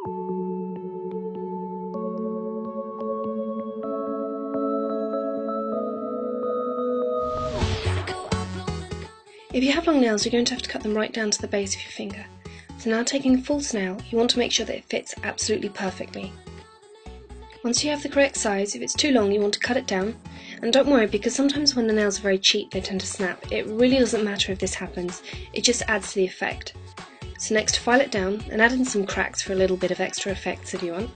If you have long nails, you're going to have to cut them right down to the base of your finger. So now, taking a false nail, you want to make sure that it fits absolutely perfectly. Once you have the correct size, if it's too long you want to cut it down, and don't worry, because sometimes when the nails are very cheap they tend to snap. It really doesn't matter if this happens, it just adds to the effect. So next, file it down and add in some cracks for a little bit of extra effects if you want,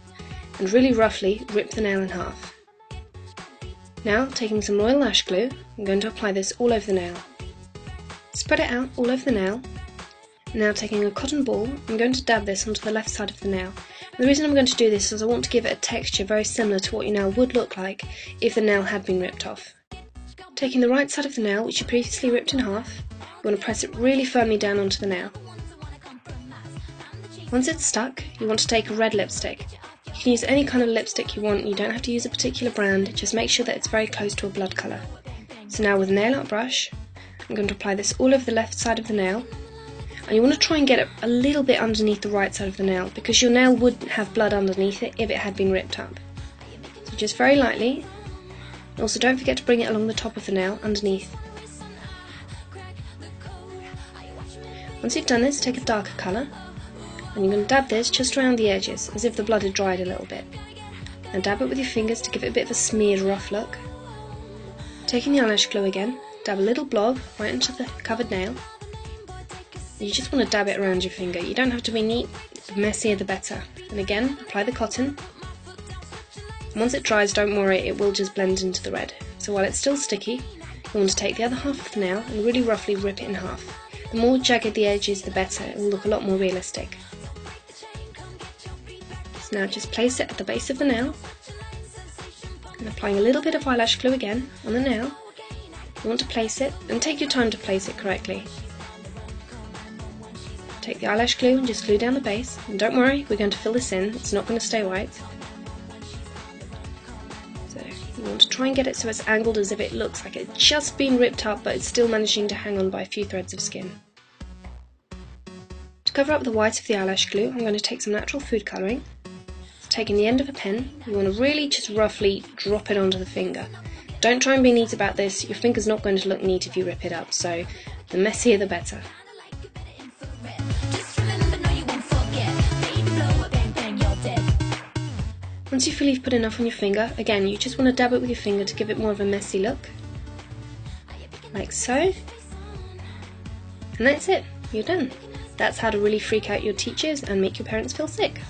and really roughly rip the nail in half. Now, taking some Royal Lash Glue, I'm going to apply this all over the nail. Spread it out all over the nail. Now, taking a cotton ball, I'm going to dab this onto the left side of the nail. And the reason I'm going to do this is I want to give it a texture very similar to what your nail would look like if the nail had been ripped off. Taking the right side of the nail, which you previously ripped in half, you want to press it really firmly down onto the nail. Once it's stuck, you want to take a red lipstick. You can use any kind of lipstick you want, you don't have to use a particular brand, just make sure that it's very close to a blood colour. So now, with a nail art brush, I'm going to apply this all over the left side of the nail, and you want to try and get it a little bit underneath the right side of the nail, because your nail would have blood underneath it if it had been ripped up. So just very lightly, and also don't forget to bring it along the top of the nail underneath. Once you've done this, take a darker colour, and you're going to dab this just around the edges, as if the blood had dried a little bit. And dab it with your fingers to give it a bit of a smeared, rough look. Taking the eyelash glue again, dab a little blob right into the covered nail. You just want to dab it around your finger. You don't have to be neat, the messier the better. And again, apply the cotton. And once it dries, don't worry, it will just blend into the red. So while it's still sticky, you want to take the other half of the nail and really roughly rip it in half. The more jagged the edge is, the better. It will look a lot more realistic. So now just place it at the base of the nail, and applying a little bit of eyelash glue again on the nail. You want to place it, and take your time to place it correctly. Take the eyelash glue and just glue down the base, and don't worry, we're going to fill this in, it's not going to stay white. So you want to try and get it so it's angled as if it looks like it's just been ripped up, but it's still managing to hang on by a few threads of skin. To cover up the white of the eyelash glue, I'm going to take some natural food colouring. So taking the end of a pen, you want to really just roughly drop it onto the finger. Don't try and be neat about this, your finger's not going to look neat if you rip it up, so the messier the better. Once you feel you've put enough on your finger, again, you just want to dab it with your finger to give it more of a messy look. Like so. And that's it, you're done. That's how to really freak out your teachers and make your parents feel sick.